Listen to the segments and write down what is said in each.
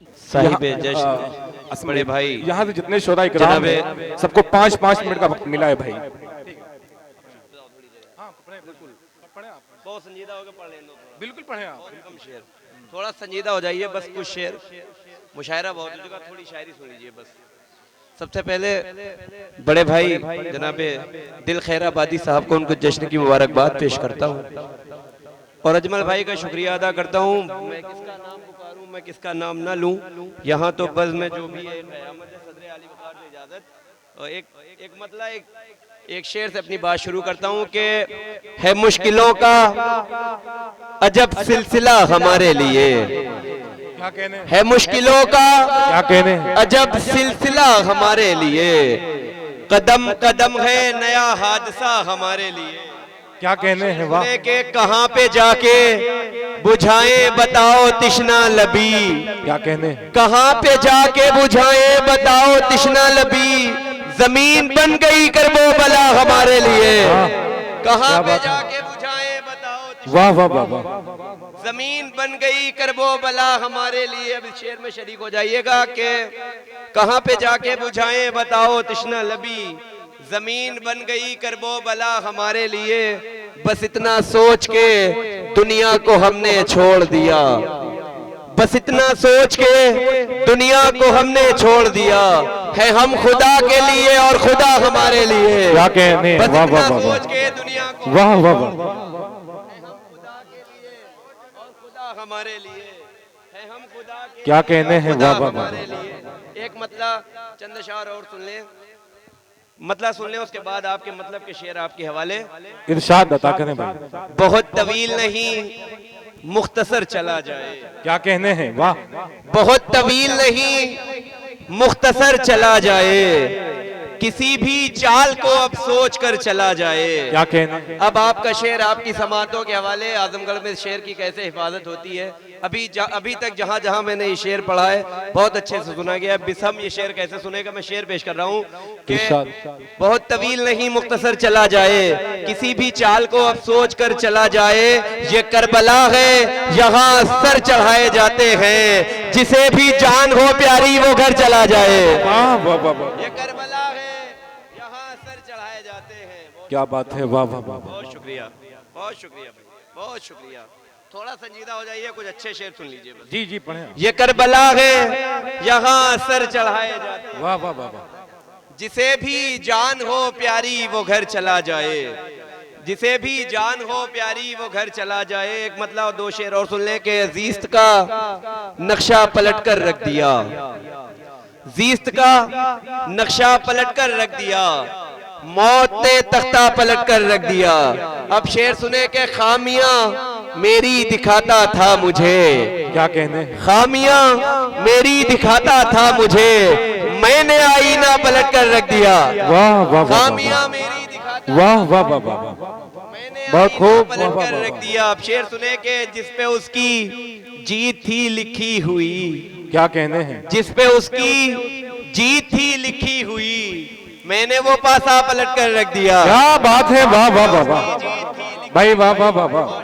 साहिब जश्न बड़े भाई यहाँ से जितने शोधा इकराम है सबको 5-5 मिनट का वक्त मिला है भाई। बहुत संजीदा होकर पढ़ लें बिल्कुल पढ़े आप। कम शेर, थोड़ा संजीदा हो जाइए बस। कुछ शेर मुशायरा बहुत हो चुका, थोड़ी शायरी सुन लीजिए बस। सबसे पहले बड़े भाई जनाब दिल खैर आबादी साहब को उनको जश्न की मुबारकबाद पेश करता हूँ और अजमल भाई का शुक्रिया अदा करता हूँ। मैं किसका नाम पुकारूं, मैं किसका नाम ना लूं, यहाँ तो बज़ में जो भी है क़यामत है, सदर आली वक़ार से इजाज़त। और एक मतलब एक शेर से अपनी बात शुरू करता हूँ कि है मुश्किलों का अजब सिलसिला हमारे लिए, क्या कहने है मुश्किलों का क्या कहने अजब सिलसिला हमारे लिए, कदम कदम है नया हादसा हमारे लिए। क्या कहने हैं वाह। के कहाँ पे जाके बुझाए बताओ तिश्ना लबी, क्या कहने कहाँ पे जाके बुझाए बताओ तिश्ना लबी, जमीन बन गई करबो बला हमारे लिए। कहाँ पे जाके बुझाए बताओ वाह वाह वाह वाह। जमीन बन गई करबो बला हमारे लिए। अब इस शेर में शरीक हो जाइएगा कि कहाँ पे जाके बुझाएं बताओ तिश्ना लबी, जमीन बन गई करबो बला हमारे लिए। बस इतना सोच के दुनिया को हमने छोड़ दिया, बस इतना सोच के दुनिया को हमने छोड़ दिया, है हम खुदा के लिए और खुदा हमारे लिए। क्या कहने बस वाह इतना वाह वाह सोच के दुनिया को वाह वाह वाह। खुदा के लिए और खुदा हमारे लिए, है हम खुदा के क्या लिए कहने और हैं खुदा वाह वाह वाह। हमारे लिए। एक मतलब चंद अशार और सुन लें, मतलब सुन लें, उसके बाद आपके मतलब के शेर आपके हवाले। इरशाद अता करें भाई। बहुत तवील नहीं मुख्तसर चला जाए, क्या कहने हैं वाह। बहुत तवील नहीं मुख्तसर चला जाए, किसी भी चाल को अब सोच कर चला जाए। क्या कहने अब आपका शेर आपकी समातों के हवाले। आजमगढ़ में शेर की कैसे हिफाजत होती है, अभी तक जहां जहां मैंने ये शेर पढ़ा है बहुत अच्छे से सुना गया। बिसम ये शेर कैसे सुनेगा, मैं शेर पेश कर रहा हूँ कि बहुत तवील नहीं मुख्तसर चला जाए, किसी भी चाल को अब सोच कर चला जाए, ये करबला है यहाँ सर चढ़ाए जाते हैं, जिसे भी जान हो प्यारी वो घर चला जाए। वाह वाह वाह वाह। ये करबला है यहाँ सर चढ़ाए जाते हैं। क्या बात है वाह वाह वाह। बहुत शुक्रिया, बहुत शुक्रिया भाई, बहुत शुक्रिया। थोड़ा संजीदा हो जाइए, कुछ अच्छे शेर सुन लीजिए बस। जी जी पढ़े। ये करबला है यहाँ सर चढ़ाए जाते हैं, वाह वाह वाह वाह। जिसे भी जान हो प्यारी वो घर चला जाए, जिसे भी जान हो प्यारी वो घर चला जाए। एक मतलब दो शेर और सुन ले कि जीस्त का नक्शा पलट कर रख दिया, जीस्त का नक्शा पलट कर रख दिया, मौत ने तख्ता पलट कर रख दिया। अब शेर सुने के खामियां मेरी दिखाता था मुझे, क्या कहने खामियां मेरी दिखाता था मुझे, मैंने आईना पलट कर रख दिया। वाह वाह वाह। खामियां मेरी दिखाता वाह वाह वाह वाह। मैंने बहुत आईना खूब, पलट वाह, कर वाह, रख वाह। दिया। अब शेर सुने के जिस पे उसकी जीत थी लिखी हुई, क्या कहने हैं जिस पे उसकी जीत थी लिखी हुई, मैंने वो पासा पलट कर रख दिया। क्या बात है वाह वाह वाह वाह भाई वाह वाह वाह वाह।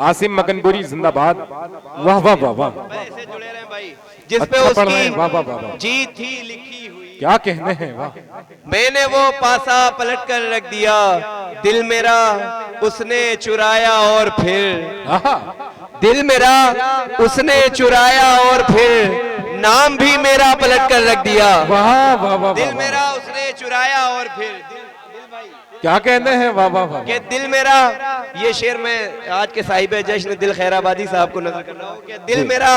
आसिम मकनपुरी जिंदाबाद। वाह वाह वाह वाह। ऐसे जुड़े रहे भाई। जिस पे अच्छा पढ़ रहे हैं, वाह वाह वाह उसकी वाह। जीत थी लिखी हुई, क्या कहने हैं वाह। मैंने वो पासा पलट कर रख दिया, दिल मेरा उसने चुराया और फिर, आहा, दिल मेरा उसने चुराया और फिर नाम भी मेरा पलट कर रख दिया। वाह वाह वाह दिल वाह। मेरा उसने चुराया और फिर दिल भाई क्या कहने हैं वाह वाह वाह। कि दिल मेरा, ये शेर मैं आज के साहिब जश्न दिल खैराबादी साहब को नजर कर रहा हूँ कि दिल मेरा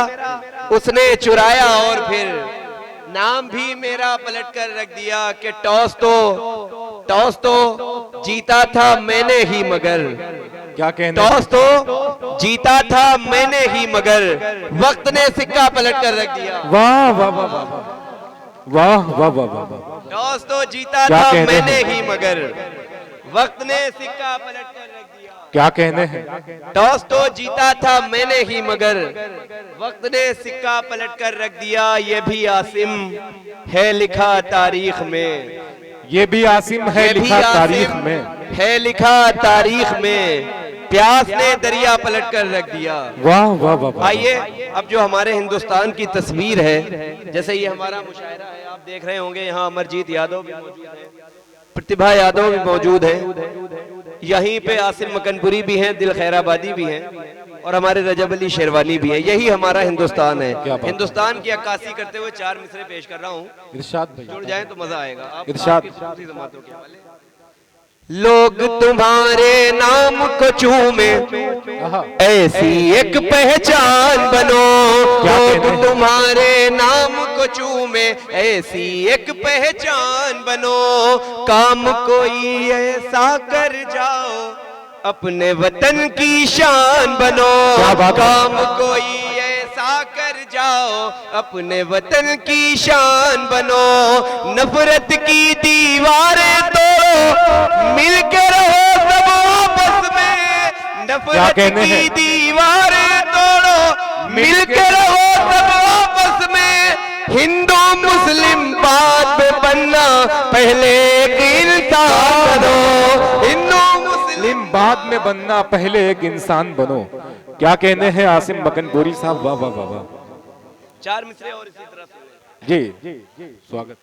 उसने चुराया और फिर नाम भी मेरा पलट कर रख दिया। कि टॉस तो जीता था मैंने ही मगर, क्या कहने टॉस तो जीता था मैंने ही मगर, वक्त ने सिक्का पलट कर रख दिया। वाह वाह वाह वाह वाह वाह वाह वाह वाह। टॉस तो जीता क्या था कहने मैंने हैं? ही मगर, वक्त ने सिक्का पलट कर रख दिया। क्या कहने हैं टॉस तो जीता था मैंने ही मगर, वक्त ने सिक्का पलट कर रख दिया। ये भी आसिम है लिखा तारीख में, ये भी आसिम है ये भी लिखा आसिम तारीख में। है लिखा तारीख में, प्यास ने दरिया पलट कर रख दिया। वाह वाह वाह वाह। आइए अब जो हमारे हिंदुस्तान की तस्वीर है, जैसे ये हमारा मुशायरा है, आप देख रहे होंगे यहाँ अमरजीत यादव भी मौजूद है, प्रतिभा यादव भी मौजूद है, यहीं पे आसिम मकनपुरी भी हैं, दिल खैराबादी भी हैं और हमारे रजब अली शेरवानी भी हैं। यही हमारा हिंदुस्तान है। हिंदुस्तान की अक्कासी करते हुए 4 मिसरे पेश कर रहा हूँ, इरशाद भाई, जुड़ जाएं तो मजा आएगा। आप इरशाद। दूसरी जमातों के हवाले। लोग तुम्हारे नाम को चूमे, ऐसी एक पहचान बनो। लोग तुम्हारे नाम को चूमे, ऐसी एक पहचान बनो। काम कोई ऐसा कर जाओ, अपने वतन की शान बनो। काम कोई ऐसा कर जाओ, अपने वतन की शान बनो। नफरत की दीवारें तोड़ो, मिलकर रहो सब आपस में। नफरत की दीवारें तोड़ो, मिलकर रहो सब आपस में। हिंदू मुस्लिम बात पे बनना, पहले एक इंसान बनो। हिंदू मुस्लिम बाद में बनना, पहले एक इंसान बनो। क्या कहने हैं आसिम मकनपुरी साहब? वाह वाह वाह वाह। 4 मिसरे और इसी तरह जी स्वागत।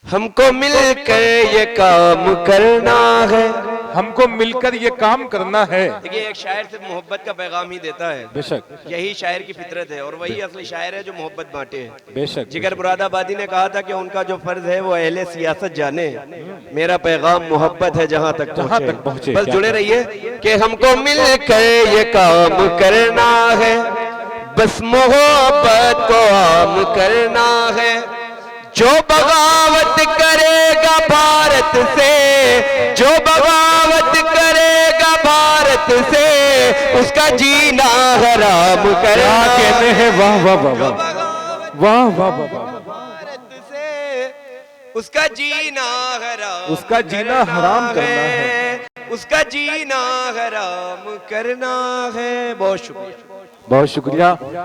हमको मिलकर ये काम करना है, हमको मिलकर ये काम करना है। देखिए एक शायर सिर्फ मोहब्बत का पैगाम ही देता है, बेशक यही शायर की फितरत है और वही असली शायर है जो मोहब्बत बांटे। बेशक। जिगर मुरादाबादी ने कहा था कि उनका जो फर्ज है वो अहले सियासत जाने, मेरा पैगाम मोहब्बत है जहां तक पहुंचे। बस जुड़े रहिए कि हमको मिलकर ये काम करना है, बस मोहब्बत को आम करना है। जो बगावत करेगा भारत से, जो बगावत करेगा भारत से, उसका जीना हराम करना। कहते हैं वाह वाह वाह वाह वाह वाह वाह। भारत से उसका जीना हराम, उसका जीना हराम करना है, उसका जीना हराम करना है। बहुत शुक्रिया, बहुत शुक्रिया।